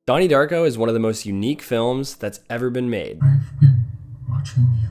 Donnie Darko is one of the most unique films that's ever been made. I've been watching you.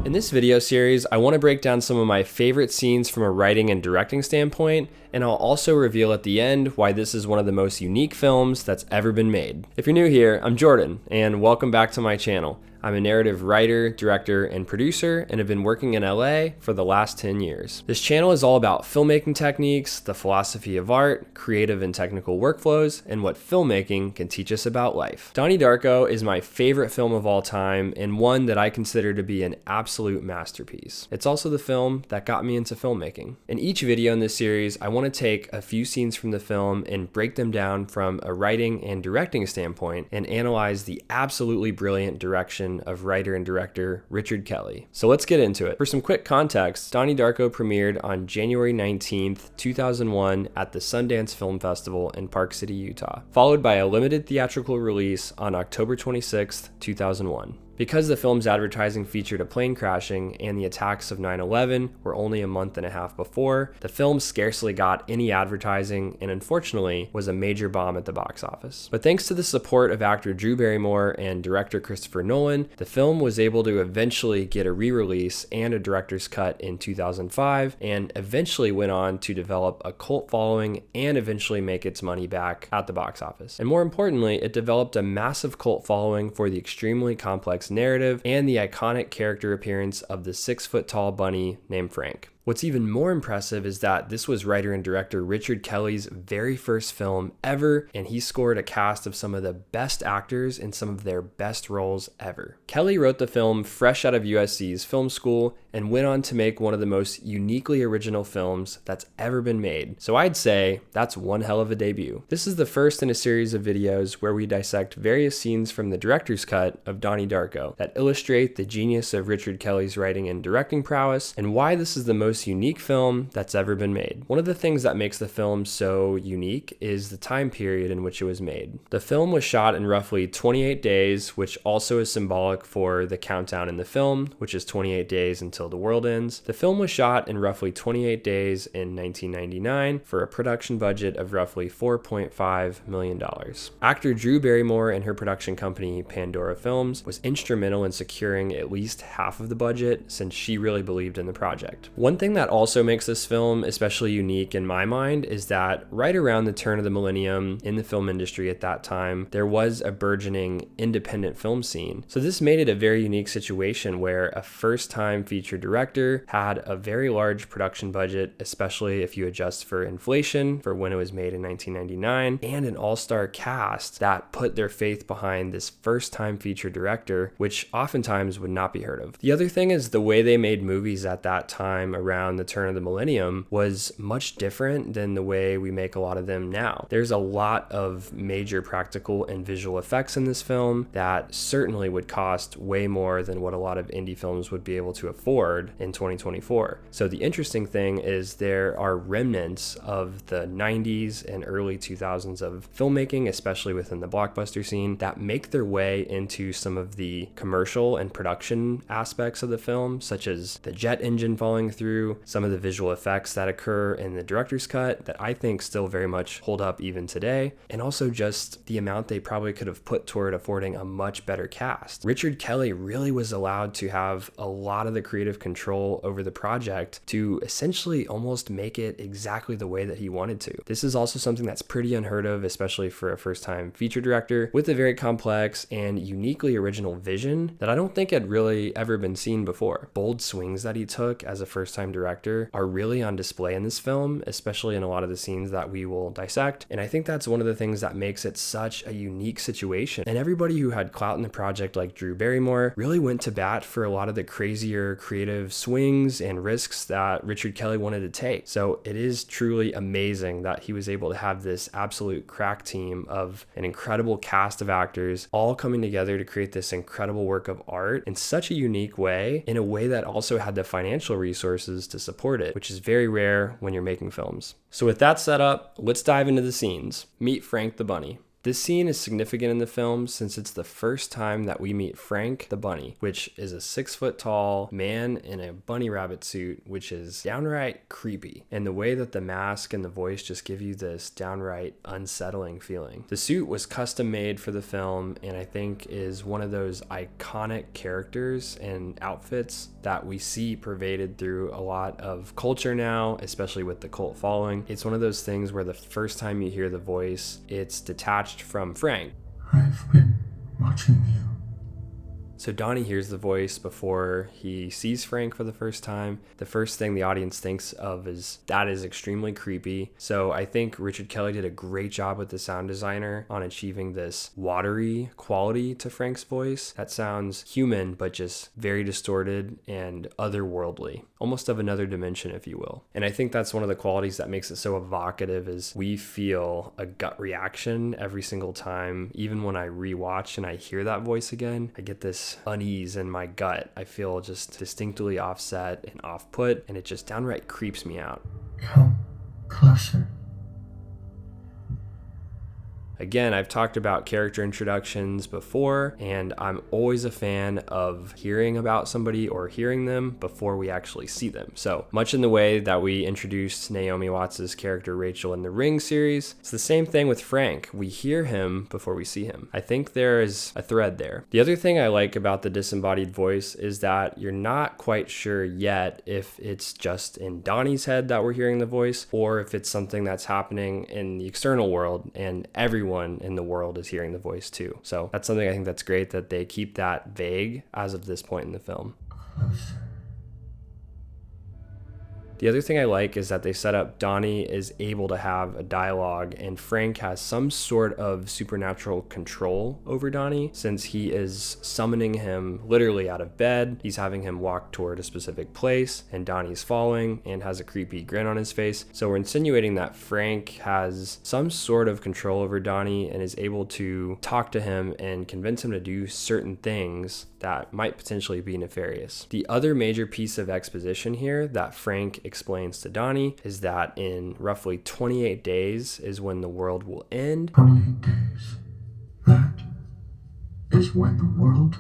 In this video series, I want to break down some of my favorite scenes from a writing and directing standpoint, and I'll also reveal at the end why this is one of the most unique films that's ever been made. If you're new here, I'm Jordan, and welcome back to my channel. I'm a narrative writer, director, and producer, and have been working in LA for the last 10 years. This channel is all about filmmaking techniques, the philosophy of art, creative and technical workflows, and what filmmaking can teach us about life. Donnie Darko is my favorite film of all time, and one that I consider to be an absolute masterpiece. It's also the film that got me into filmmaking. In each video in this series, I want to take a few scenes from the film and break them down from a writing and directing standpoint and analyze the absolutely brilliant direction of writer and director Richard Kelly. So let's get into it. For some quick context, Donnie Darko premiered on January 19th, 2001 at the Sundance Film Festival in Park City, Utah, followed by a limited theatrical release on October 26th, 2001. Because the film's advertising featured a plane crashing and the attacks of 9/11 were only a month and a half before, the film scarcely got any advertising and unfortunately was a major bomb at the box office. But thanks to the support of actor Drew Barrymore and director Christopher Nolan, the film was able to eventually get a re-release and a director's cut in 2005 and eventually went on to develop a cult following and eventually make its money back at the box office. And more importantly, it developed a massive cult following for the extremely complex narrative and the iconic character appearance of the 6-foot-tall bunny named Frank. What's even more impressive is that this was writer and director Richard Kelly's very first film ever, and he scored a cast of some of the best actors in some of their best roles ever. Kelly wrote the film fresh out of USC's film school and went on to make one of the most uniquely original films that's ever been made. So I'd say that's one hell of a debut. This is the first in a series of videos where we dissect various scenes from the director's cut of Donnie Darko that illustrate the genius of Richard Kelly's writing and directing prowess and why this is the most unique film that's ever been made. One of the things that makes the film so unique is the time period in which it was made. The film was shot in roughly 28 days, which also is symbolic for the countdown in the film, which is 28 days until the world ends. The film was shot in roughly 28 days in 1999 for a production budget of roughly $4.5 million. Actor Drew Barrymore and her production company Pandora Films was instrumental in securing at least half of the budget since she really believed in the project. One thing that also makes this film especially unique in my mind is that right around the turn of the millennium in the film industry at that time, there was a burgeoning independent film scene. So this made it a very unique situation where a first-time feature director had a very large production budget, especially if you adjust for inflation for when it was made in 1999, and an all-star cast that put their faith behind this first-time feature director, which oftentimes would not be heard of. The other thing is the way they made movies at that time around the turn of the millennium was much different than the way we make a lot of them now. There's a lot of major practical and visual effects in this film that certainly would cost way more than what a lot of indie films would be able to afford in 2024. So the interesting thing is there are remnants of the 90s and early 2000s of filmmaking, especially within the blockbuster scene, that make their way into some of the commercial and production aspects of the film, such as the jet engine falling through, some of the visual effects that occur in the director's cut that I think still very much hold up even today, and also just the amount they probably could have put toward affording a much better cast. Richard Kelly really was allowed to have a lot of the creative control over the project to essentially almost make it exactly the way that he wanted to. This is also something that's pretty unheard of, especially for a first-time feature director, with a very complex and uniquely original vision that I don't think had really ever been seen before. Bold swings that he took as a first-time director are really on display in this film, especially in a lot of the scenes that we will dissect. And I think that's one of the things that makes it such a unique situation. And everybody who had clout in the project, like Drew Barrymore, really went to bat for a lot of the crazier creative swings and risks that Richard Kelly wanted to take. So it is truly amazing that he was able to have this absolute crack team of an incredible cast of actors all coming together to create this incredible work of art in such a unique way, in a way that also had the financial resources to support it, which is very rare when you're making films. So with that set up, let's dive into the scenes. Meet Frank the bunny. This scene is significant in the film since it's the first time that we meet Frank the bunny, which is a 6-foot-tall man in a bunny rabbit suit, which is downright creepy. And the way that the mask and the voice just give you this downright unsettling feeling. The suit was custom made for the film and I think is one of those iconic characters and outfits that we see pervaded through a lot of culture now, especially with the cult following. It's one of those things where the first time you hear the voice, it's detached from Frank. I've been watching you. So Donnie hears the voice before he sees Frank for the first time. The first thing the audience thinks of is that is extremely creepy. So I think Richard Kelly did a great job with the sound designer on achieving this watery quality to Frank's voice that sounds human, but just very distorted and otherworldly, almost of another dimension, if you will. And I think that's one of the qualities that makes it so evocative is we feel a gut reaction every single time. Even when I rewatch and I hear that voice again, I get this unease in my gut. I feel just distinctly offset and off-put, and it just downright creeps me out. Come closer. Again, I've talked about character introductions before, and I'm always a fan of hearing about somebody or hearing them before we actually see them. So much in the way that we introduced Naomi Watts' character Rachel in the Ring series, it's the same thing with Frank. We hear him before we see him. I think there is a thread there. The other thing I like about the disembodied voice is that you're not quite sure yet if it's just in Donnie's head that we're hearing the voice, or if it's something that's happening in the external world and everyone in the world is hearing the voice too. So that's something I think that's great that they keep that vague as of this point in the film. Closer. The other thing I like is that they set up Donnie is able to have a dialogue and Frank has some sort of supernatural control over Donnie since he is summoning him literally out of bed. He's having him walk toward a specific place and Donnie's following and has a creepy grin on his face. So we're insinuating that Frank has some sort of control over Donnie and is able to talk to him and convince him to do certain things that might potentially be nefarious. The other major piece of exposition here that Frank explains to Donnie is that in roughly 28 days is when the world will end. 28 days. That is when the world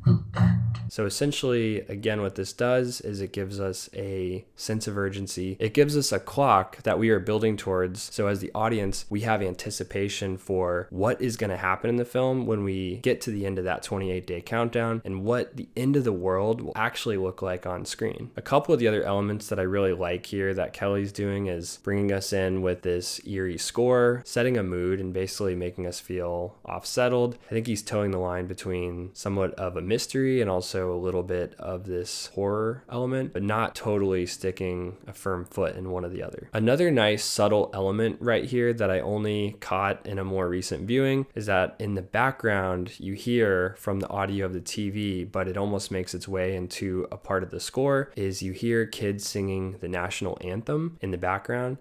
will end. So essentially, again, what this does is it gives us a sense of urgency. It gives us a clock that we are building towards. So as the audience, we have anticipation for what is going to happen in the film when we get to the end of that 28-day countdown and what the end of the world will actually look like on screen. A couple of the other elements that I really like here that Kelly's doing is bringing us in with this eerie score, setting a mood and basically making us feel off-settled. I think he's towing the line between somewhat of a mystery and also a little bit of this horror element, but not totally sticking a firm foot in one or the other. Another nice subtle element right here that I only caught in a more recent viewing is that in the background you hear from the audio of the TV, but it almost makes its way into a part of the score, is you hear kids singing the national anthem in the background.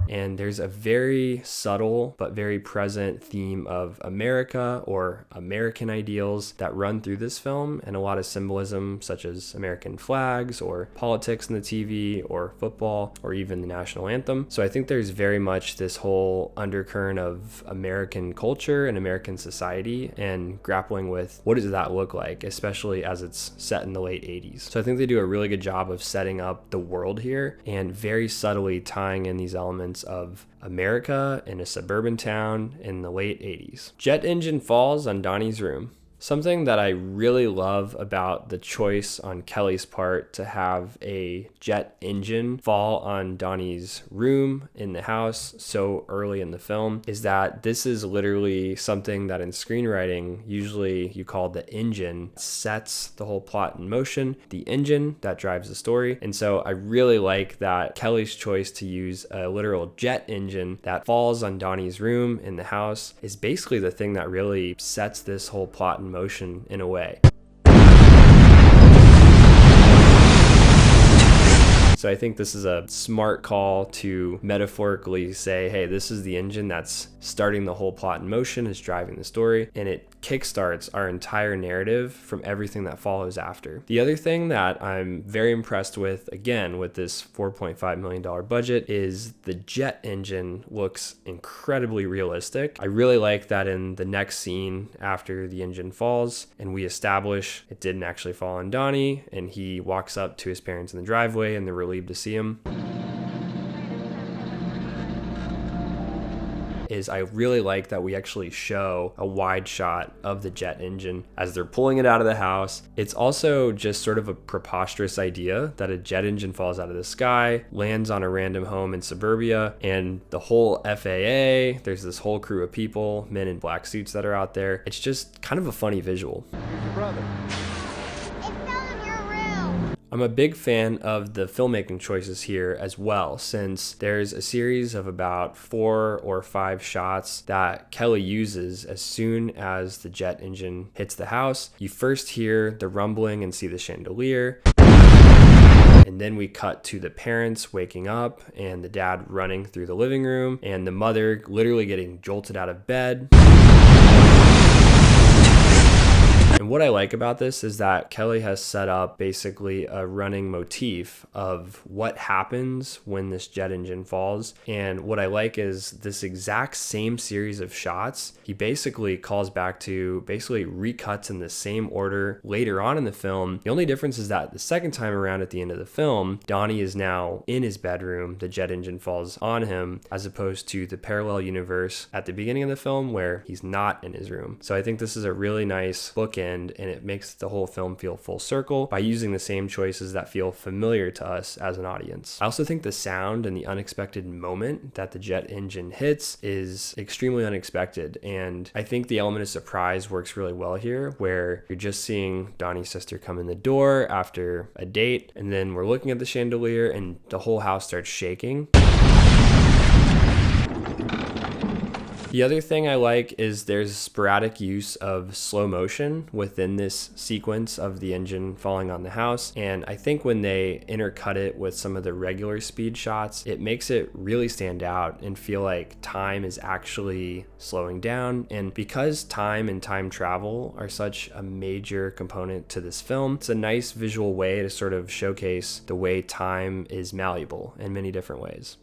And there's a very subtle but very present theme of America or American ideals that run through this film, and a lot of symbolism such as American flags or politics in the TV or football or even the national anthem. So I think there's very much this whole undercurrent of American culture and American society and grappling with what does that look like, especially as it's set in the late 80s. So I think they do a really good job of setting up the world here and very subtly tying in these elements of America in a suburban town in the late 80s. Jet engine falls on Donnie's room. Something that I really love about the choice on Kelly's part to have a jet engine fall on Donnie's room in the house so early in the film is that this is literally something that in screenwriting, usually you call the engine, sets the whole plot in motion, the engine that drives the story. And so I really like that Kelly's choice to use a literal jet engine that falls on Donnie's room in the house is basically the thing that really sets this whole plot in motion in a way. So I think this is a smart call to metaphorically say, hey, this is the engine that's starting the whole plot in motion, is driving the story, and it kickstarts our entire narrative from everything that follows after. The other thing that I'm very impressed with, again, with this $4.5 million budget, is the jet engine looks incredibly realistic. I really like that in the next scene after the engine falls and we establish it didn't actually fall on Donnie, and he walks up to his parents in the driveway and they're relieved to see him. Is I really like that we actually show a wide shot of the jet engine as they're pulling it out of the house. It's also just sort of a preposterous idea that a jet engine falls out of the sky, lands on a random home in suburbia, and the whole FAA, there's this whole crew of people, men in black suits that are out there. It's just kind of a funny visual. Here's your brother. I'm a big fan of the filmmaking choices here as well, since there's a series of about 4 or 5 shots that Kelly uses as soon as the jet engine hits the house. You first hear the rumbling and see the chandelier. And then we cut to the parents waking up and the dad running through the living room and the mother literally getting jolted out of bed. And what I like about this is that Kelly has set up basically a running motif of what happens when this jet engine falls. And what I like is this exact same series of shots. He basically calls back to, basically recuts in the same order later on in the film. The only difference is that the second time around at the end of the film, Donnie is now in his bedroom. The jet engine falls on him, as opposed to the parallel universe at the beginning of the film where he's not in his room. So I think this is a really nice bookend, and it makes the whole film feel full circle by using the same choices that feel familiar to us as an audience. I also think the sound and the unexpected moment that the jet engine hits is extremely unexpected, and I think the element of surprise works really well here, where you're just seeing Donnie's sister come in the door after a date, and then we're looking at the chandelier and the whole house starts shaking. The other thing I like is there's sporadic use of slow motion within this sequence of the engine falling on the house. And I think when they intercut it with some of the regular speed shots, it makes it really stand out and feel like time is actually slowing down. And because time and time travel are such a major component to this film, it's a nice visual way to sort of showcase the way time is malleable in many different ways.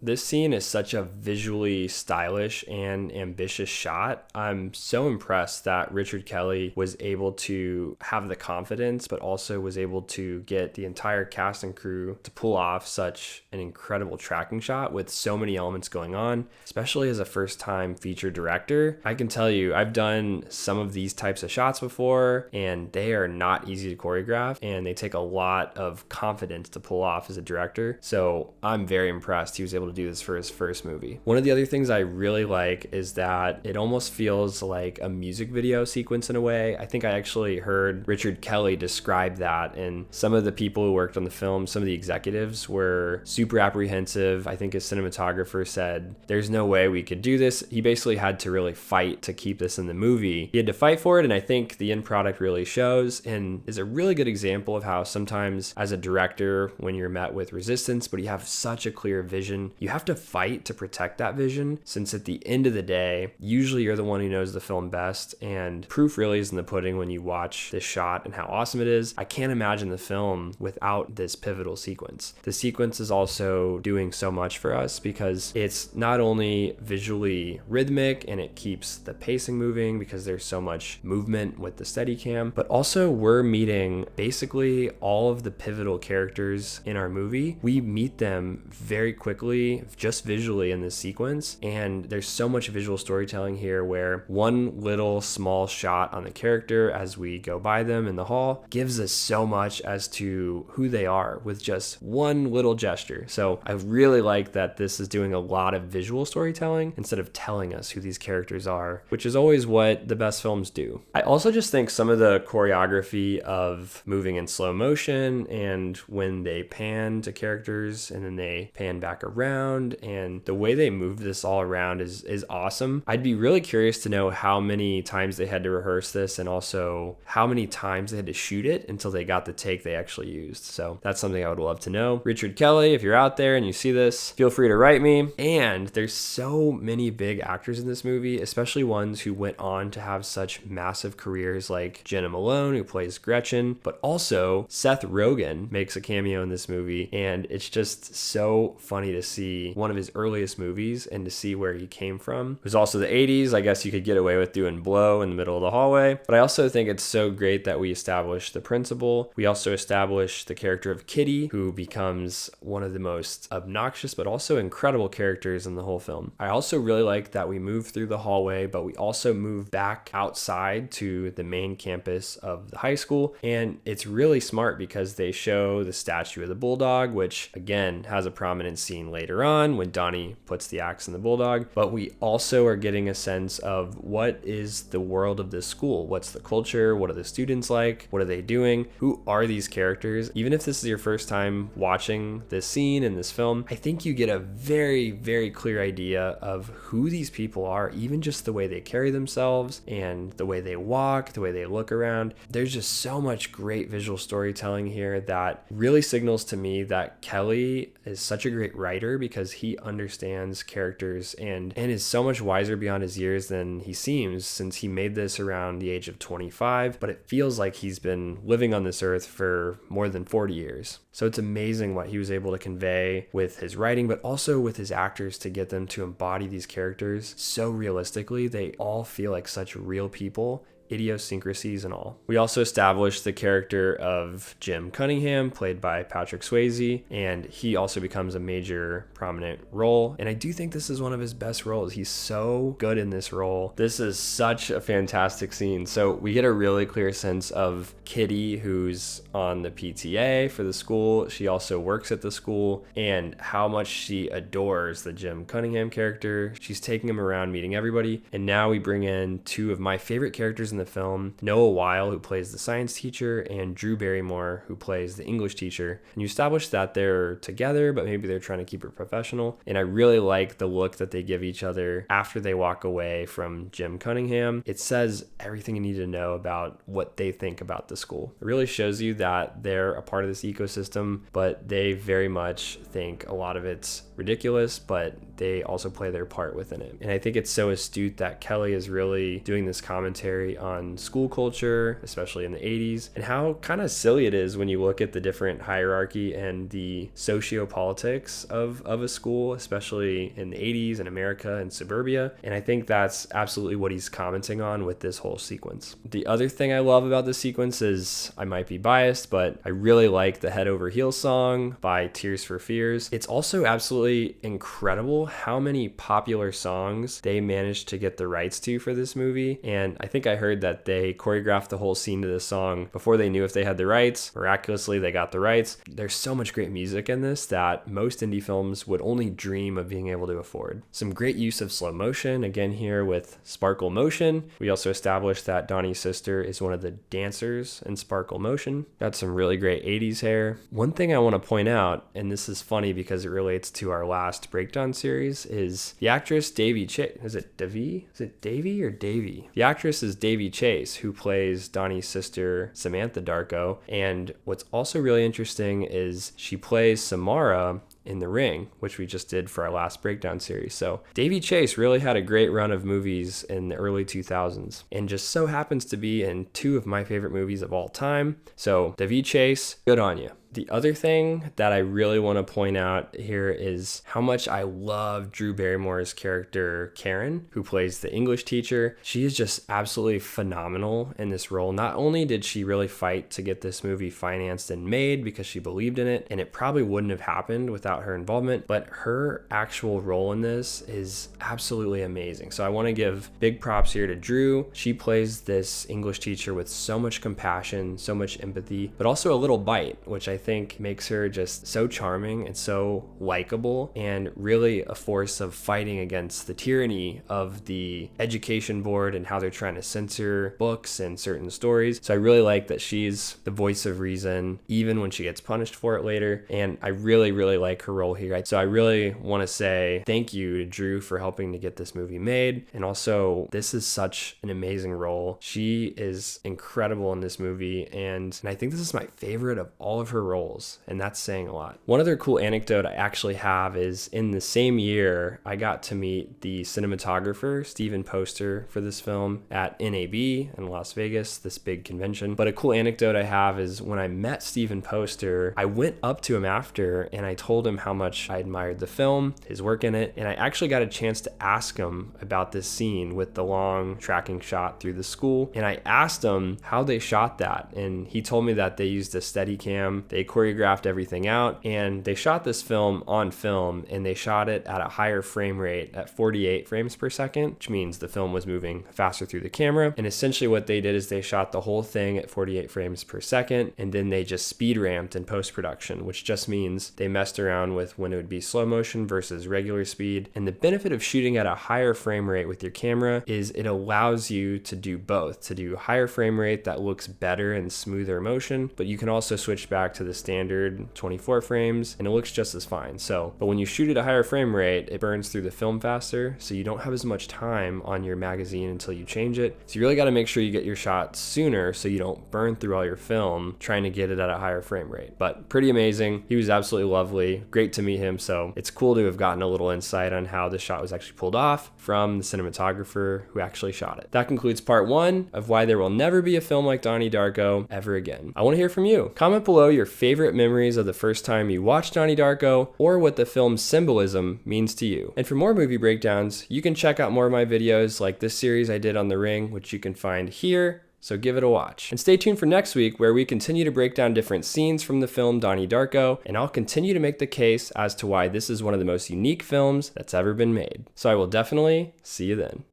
This scene is such a visually stylish and ambitious shot. I'm so impressed that Richard Kelly was able to have the confidence, but also was able to get the entire cast and crew to pull off such an incredible tracking shot with so many elements going on, especially as a first-time feature director. I can tell you, I've done some of these types of shots before, and they are not easy to choreograph, and they take a lot of confidence to pull off as a director. So I'm very impressed he was able to do this for his first movie. One of the other things I really like is that it almost feels like a music video sequence in a way. I think I actually heard Richard Kelly describe that, and some of the people who worked on the film, some of the executives, were super apprehensive. I think his cinematographer said, there's no way we could do this. He basically had to really fight to keep this in the movie. He had to fight for it, and I think the end product really shows and is a really good example of how sometimes as a director, when you're met with resistance, but you have such a clear vision, you have to fight to protect that vision, since at the end of the day, usually you're the one who knows the film best, and proof really is in the pudding when you watch this shot and how awesome it is. I can't imagine the film without this pivotal sequence. The sequence is also doing so much for us because it's not only visually rhythmic and it keeps the pacing moving because there's so much movement with the Steadicam, but also we're meeting basically all of the pivotal characters in our movie. We meet them very quickly, just visually in this sequence, and there's so much visual storytelling here where one little small shot on the character as we go by them in the hall gives us so much as to who they are with just one little gesture. So I really like that this is doing a lot of visual storytelling instead of telling us who these characters are, which is always what the best films do. I also just think some of the choreography of moving in slow motion and when they pan to characters and then they pan back around around, and the way they move this all around is awesome. I'd be really curious to know how many times they had to rehearse this and also how many times they had to shoot it until they got the take they actually used. So that's something I would love to know. Richard Kelly, if you're out there and you see this, feel free to write me. And there's so many big actors in this movie, especially ones who went on to have such massive careers like Jena Malone, who plays Gretchen, but also Seth Rogen makes a cameo in this movie. And it's just so funny to see one of his earliest movies and to see where he came from. It was also the 80s. I guess you could get away with doing blow in the middle of the hallway. But I also think it's so great that we established the principal. We also established the character of Kitty, who becomes one of the most obnoxious but also incredible characters in the whole film. I also really like that we move through the hallway, but we also move back outside to the main campus of the high school. And it's really smart because they show the statue of the bulldog, which again has a prominent scene later on when Donnie puts the axe in the bulldog. But we also are getting a sense of what is the world of this school. What's the culture? What are the students like? What are they doing? Who are these characters? Even if this is your first time watching this scene in this film, I think you get a very, very clear idea of who these people are, even just the way they carry themselves and the way they walk, the way they look around. There's just so much great visual storytelling here that really signals to me that Kelly is such a great writer because he understands characters and is so much wiser beyond his years than he seems, since he made this around the age of 25, but it feels like he's been living on this earth for more than 40 years. So it's amazing what he was able to convey with his writing, but also with his actors to get them to embody these characters so realistically. They all feel like such real people, idiosyncrasies and all. We also established the character of Jim Cunningham, played by Patrick Swayze, and he also becomes a major prominent role. And I do think this is one of his best roles. He's so good in this role. This is such a fantastic scene. So we get a really clear sense of Kitty, who's on the PTA for the school. She also works at the school, and how much she adores the Jim Cunningham character. She's taking him around meeting everybody. And now we bring in two of my favorite characters in the film, Noah Wyle, who plays the science teacher, and Drew Barrymore, who plays the English teacher. And you establish that they're together, but maybe they're trying to keep it professional. And I really like the look that they give each other after they walk away from Jim Cunningham. It says everything you need to know about what they think about the school. It really shows you that they're a part of this ecosystem, but they very much think a lot of it's ridiculous, but they also play their part within it. And I think it's so astute that Kelly is really doing this commentary on school culture, especially in the 80s, and how kind of silly it is when you look at the different hierarchy and the socio-politics of a school, especially in the 80s in America and suburbia. And I think that's absolutely what he's commenting on with this whole sequence. The other thing I love about this sequence is, I might be biased, but I really like the Head Over Heels song by Tears for Fears. It's also absolutely incredible how many popular songs they managed to get the rights to for this movie. And I think I heard that they choreographed the whole scene to this song before they knew if they had the rights. Miraculously, they got the rights. There's so much great music in this that most indie films would only dream of being able to afford. Some great use of slow motion, again here with Sparkle Motion. We also established that Donnie's sister is one of the dancers in Sparkle Motion. Got some really great 80s hair. One thing I want to point out, and this is funny because it relates to our last breakdown series, is the actress Daveigh Chase. Is it Daveigh? Is it Daveigh or Daveigh? The actress is Daveigh Chase, who plays Donnie's sister, Samantha Darko. And what's also really interesting is she plays Samara in The Ring, which we just did for our last breakdown series. So Daveigh Chase really had a great run of movies in the early 2000s and just so happens to be in two of my favorite movies of all time. So Daveigh Chase, good on you. The other thing that I really want to point out here is how much I love Drew Barrymore's character, Karen, who plays the English teacher. She is just absolutely phenomenal in this role. Not only did she really fight to get this movie financed and made because she believed in it, and it probably wouldn't have happened without her involvement, but her actual role in this is absolutely amazing. So I want to give big props here to Drew. She plays this English teacher with so much compassion, so much empathy, but also a little bite, which I think makes her just so charming and so likable, and really a force of fighting against the tyranny of the education board and how they're trying to censor books and certain stories. So I really like that she's the voice of reason, even when she gets punished for it later. And I really, really like her role here. So I really want to say thank you to Drew for helping to get this movie made. And also, this is such an amazing role. She is incredible in this movie. And I think this is my favorite of all of her roles. And that's saying a lot. One other cool anecdote I actually have is in the same year, I got to meet the cinematographer, Stephen Poster, for this film at NAB in Las Vegas, this big convention. But a cool anecdote I have is when I met Stephen Poster, I went up to him after and I told him how much I admired the film, his work in it, and I actually got a chance to ask him about this scene with the long tracking shot through the school. And I asked him how they shot that, and he told me that they used a Steadicam, they choreographed everything out, and they shot this film on film, and they shot it at a higher frame rate at 48 frames per second, which means the film was moving faster through the camera. And essentially what they did is they shot the whole thing at 48 frames per second, and then they just speed ramped in post-production, which just means they messed around with when it would be slow motion versus regular speed. And the benefit of shooting at a higher frame rate with your camera is it allows you to do both, to do higher frame rate that looks better and smoother motion, but you can also switch back to the standard 24 frames and it looks just as fine. But when you shoot at a higher frame rate, it burns through the film faster, so you don't have as much time on your magazine until you change it. So you really got to make sure you get your shot sooner so you don't burn through all your film trying to get it at a higher frame rate. But pretty amazing. He was absolutely lovely. Great to meet him. So it's cool to have gotten a little insight on how the shot was actually pulled off from the cinematographer who actually shot it. That concludes part 1 of why there will never be a film like Donnie Darko ever again. I want to hear from you. Comment below your favorite memories of the first time you watched Donnie Darko, or what the film's symbolism means to you. And for more movie breakdowns, you can check out more of my videos like this series I did on The Ring, which you can find here. So give it a watch. And stay tuned for next week, where we continue to break down different scenes from the film Donnie Darko, and I'll continue to make the case as to why this is one of the most unique films that's ever been made. So I will definitely see you then.